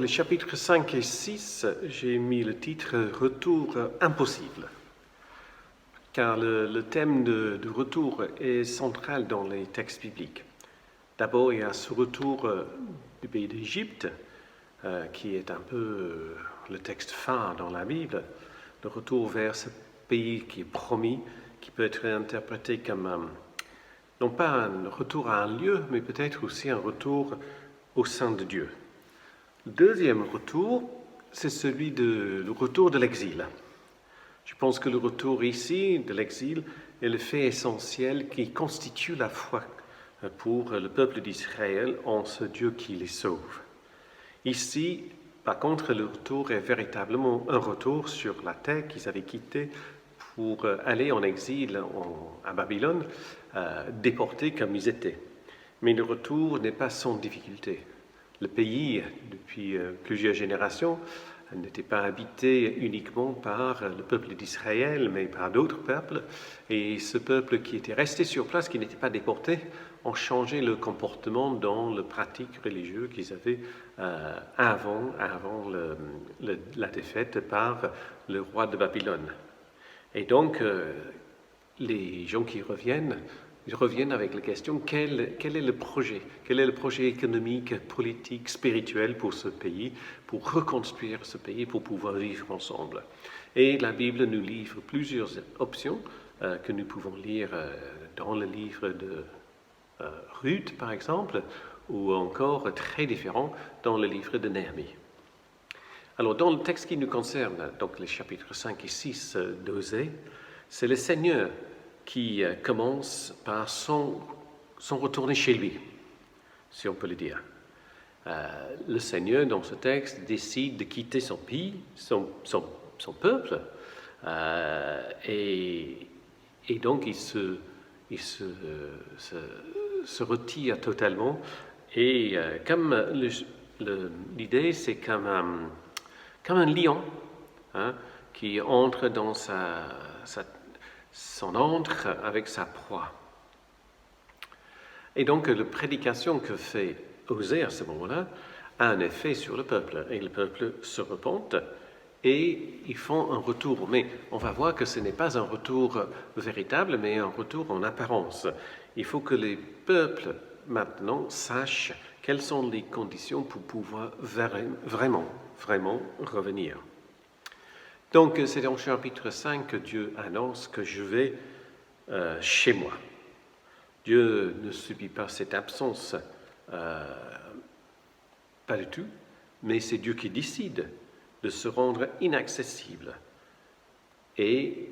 les chapitres 5 et 6, j'ai mis le titre « Retour impossible », car le thème de retour est central dans les textes bibliques. D'abord, il y a ce retour du pays d'Égypte, qui est un peu le texte phare dans la Bible, le retour vers ce pays qui est promis, qui peut être interprété comme, non pas un retour à un lieu, mais peut-être aussi un retour au sein de Dieu. Le deuxième retour, c'est le retour de l'exil. Je pense que le retour ici de l'exil est le fait essentiel qui constitue la foi pour le peuple d'Israël en ce Dieu qui les sauve. Ici, par contre, le retour est véritablement un retour sur la terre qu'ils avaient quittée pour aller en exil à Babylone, déportés comme ils étaient. Mais le retour n'est pas sans difficulté. Le pays, depuis plusieurs générations, n'était pas habité uniquement par le peuple d'Israël, mais par d'autres peuples. Et ce peuple qui était resté sur place, qui n'était pas déporté, ont changé le comportement dans les pratiques religieuses qu'ils avaient avant la défaite par le roi de Babylone. Et donc, les gens qui reviennent, ils reviennent avec la question quel est le projet? Quel est le projet économique, politique, spirituel pour ce pays, pour reconstruire ce pays, pour pouvoir vivre ensemble? Et la Bible nous livre plusieurs options que nous pouvons lire dans le livre de Ruth, par exemple, ou encore très différents dans le livre de Néhémie. Alors, dans le texte qui nous concerne, donc les chapitres 5 et 6 d'Osée, c'est le Seigneur qui commence par son retourner chez lui, si on peut le dire. Le Seigneur, dans ce texte, décide de quitter son pays, son peuple, et donc il se retire totalement. Et comme l'idée, c'est comme un lion qui entre dans son antre avec sa proie. Et donc, la prédication que fait Osée à ce moment-là a un effet sur le peuple. Et le peuple se repente et ils font un retour. Mais on va voir que ce n'est pas un retour véritable, mais un retour en apparence. Il faut que les peuples, maintenant, sachent quelles sont les conditions pour pouvoir vraiment revenir. Donc, c'est dans le chapitre 5 que Dieu annonce que je vais chez moi. Dieu ne subit pas cette absence, pas du tout, mais c'est Dieu qui décide de se rendre inaccessible. Et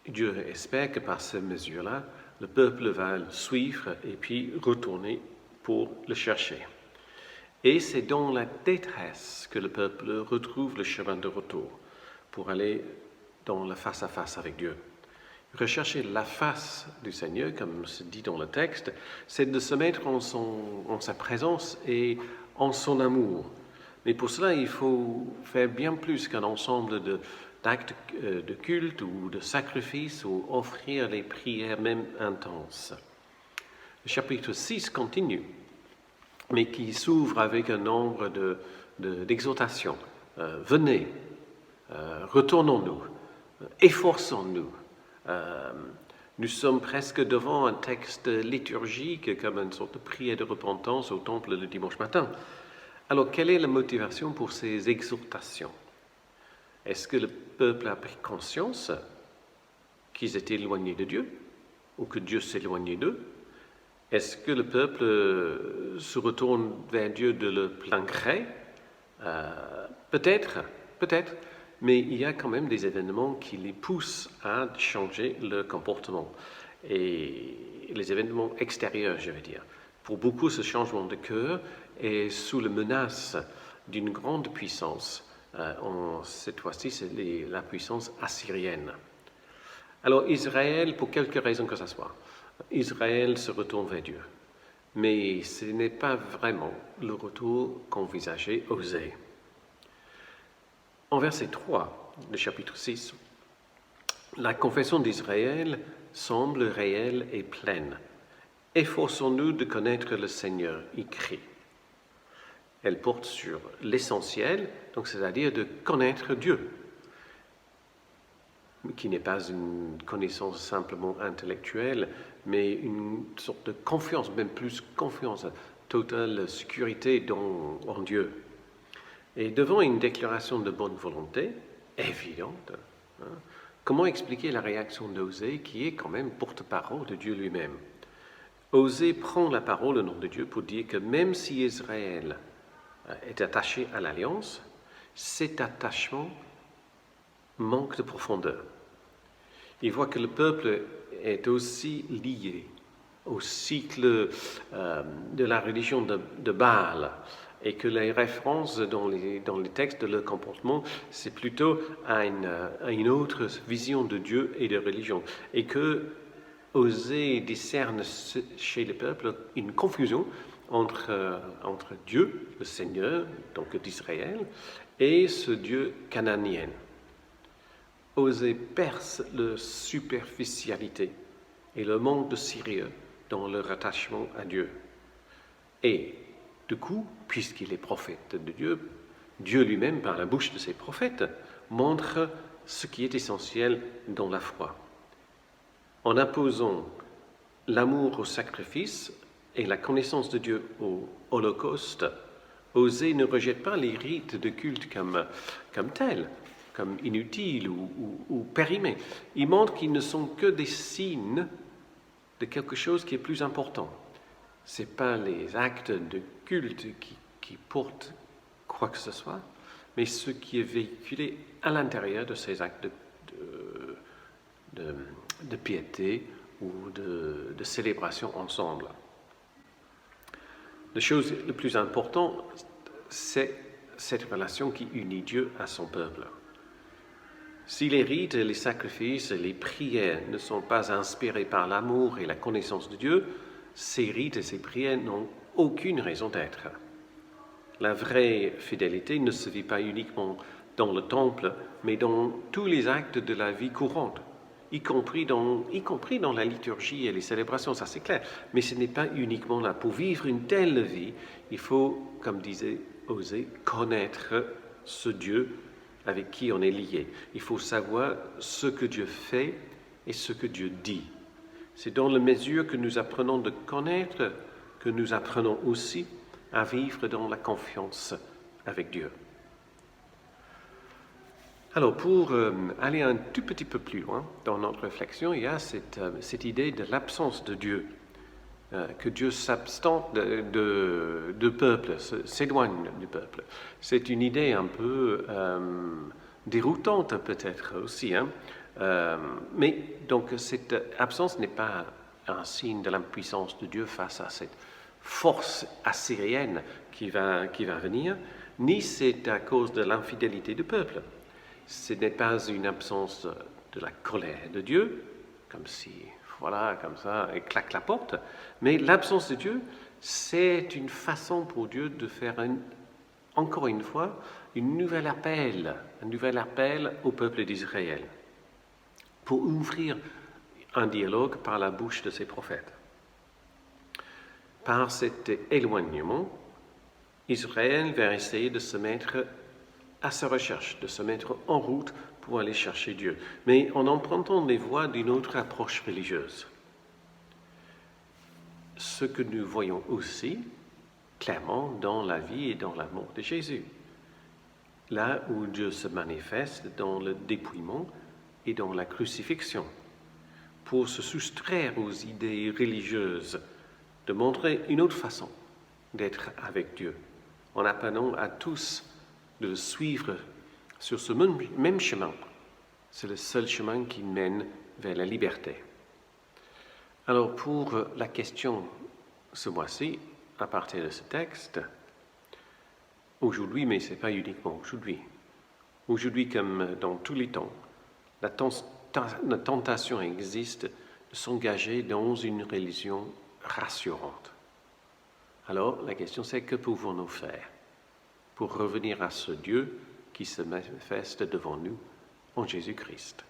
Dieu espère que par ces mesures-là, le peuple va le suivre et puis retourner pour le chercher. Et c'est dans la détresse que le peuple retrouve le chemin de retour pour aller dans le face-à-face avec Dieu. Rechercher la face du Seigneur, comme se dit dans le texte, c'est de se mettre en sa présence et en son amour. Mais pour cela, il faut faire bien plus qu'un ensemble d'actes de culte ou de sacrifices ou offrir les prières même intenses. Le chapitre 6 continue, mais qui s'ouvre avec un nombre d'exhortations. Venez, retournons-nous, efforçons-nous. Nous sommes presque devant un texte liturgique, comme une sorte de prière de repentance au temple le dimanche matin. Alors, quelle est la motivation pour ces exhortations? Est-ce que le peuple a pris conscience qu'ils étaient éloignés de Dieu, ou que Dieu s'éloignait d'eux? Est-ce que le peuple se retourne vers Dieu de le plein gré? Peut-être, mais il y a quand même des événements qui les poussent à changer leur comportement. Et les événements extérieurs, je veux dire. Pour beaucoup, ce changement de cœur est sous la menace d'une grande puissance. Cette fois-ci, c'est la puissance assyrienne. Alors Israël, pour quelque raison que ce soit, Israël se retourne vers Dieu. Mais ce n'est pas vraiment le retour qu'envisageait Osée. En verset 3 du chapitre 6, la confession d'Israël semble réelle et pleine. Efforçons-nous de connaître le Seigneur, il crie. Elle porte sur l'essentiel, donc c'est-à-dire de connaître Dieu, qui n'est pas une connaissance simplement intellectuelle, mais une sorte de confiance, même plus confiance, totale sécurité en Dieu. Et devant une déclaration de bonne volonté, évidente, comment expliquer la réaction d'Osée, qui est quand même porte-parole de Dieu lui-même? Osée prend la parole au nom de Dieu pour dire que même si Israël est attaché à l'alliance, cet attachement manque de profondeur. Il voit que le peuple est aussi lié au cycle de la religion de Baal, et que les références dans les textes de leur comportement, c'est plutôt à une autre vision de Dieu et de religion. Et que Osée discerne chez le peuple une confusion entre Dieu, le Seigneur, donc d'Israël, et ce Dieu cananéen. Osée perce la superficialité et le manque de sérieux dans leur attachement à Dieu. Et du coup, puisqu'il est prophète de Dieu, Dieu lui-même, par la bouche de ses prophètes, montre ce qui est essentiel dans la foi. En imposant l'amour au sacrifice et la connaissance de Dieu au holocauste, Osée ne rejette pas les rites de culte comme tels, comme inutiles ou périmés. Il montre qu'ils ne sont que des signes de quelque chose qui est plus important. Ce n'est pas les actes de culte qui portent quoi que ce soit, mais ce qui est véhiculé à l'intérieur de ces actes de piété ou de célébration ensemble. La chose la plus importante, c'est cette relation qui unit Dieu à son peuple. Si les rites, les sacrifices, les prières ne sont pas inspirés par l'amour et la connaissance de Dieu, ces rites et ces prières n'ont aucune raison d'être. La vraie fidélité ne se vit pas uniquement dans le temple, mais dans tous les actes de la vie courante, y compris dans la liturgie et les célébrations, ça c'est clair. Mais ce n'est pas uniquement là. Pour vivre une telle vie, il faut, comme disait Osée, connaître ce Dieu avec qui on est lié. Il faut savoir ce que Dieu fait et ce que Dieu dit. C'est dans la mesure que nous apprenons de connaître que nous apprenons aussi à vivre dans la confiance avec Dieu. Alors, pour aller un tout petit peu plus loin dans notre réflexion, il y a cette idée de l'absence de Dieu, que Dieu s'abstente de peuple, s'éloigne du peuple. C'est une idée un peu déroutante peut-être aussi, mais donc cette absence n'est pas un signe de l'impuissance de Dieu face à cette force assyrienne qui va venir, ni c'est à cause de l'infidélité du peuple. Ce n'est pas une absence de la colère de Dieu, comme si, voilà, comme ça, il claque la porte, mais l'absence de Dieu, c'est une façon pour Dieu de faire, encore une fois, un nouvel appel au peuple d'Israël, pour ouvrir un dialogue par la bouche de ses prophètes. Par cet éloignement, Israël va essayer de se mettre à sa recherche, de se mettre en route pour aller chercher Dieu, mais en empruntant les voies d'une autre approche religieuse. Ce que nous voyons aussi clairement dans la vie et dans la mort de Jésus, là où Dieu se manifeste dans le dépouillement et dans la crucifixion, pour se soustraire aux idées religieuses, de montrer une autre façon d'être avec Dieu, en appelant à tous de le suivre sur ce même chemin. C'est le seul chemin qui mène vers la liberté. Alors pour la question ce mois-ci, à partir de ce texte, aujourd'hui, mais ce n'est pas uniquement aujourd'hui, aujourd'hui comme dans tous les temps, la tentation existe de s'engager dans une religion rassurante. Alors la question c'est que pouvons-nous faire pour revenir à ce Dieu qui se manifeste devant nous en Jésus-Christ.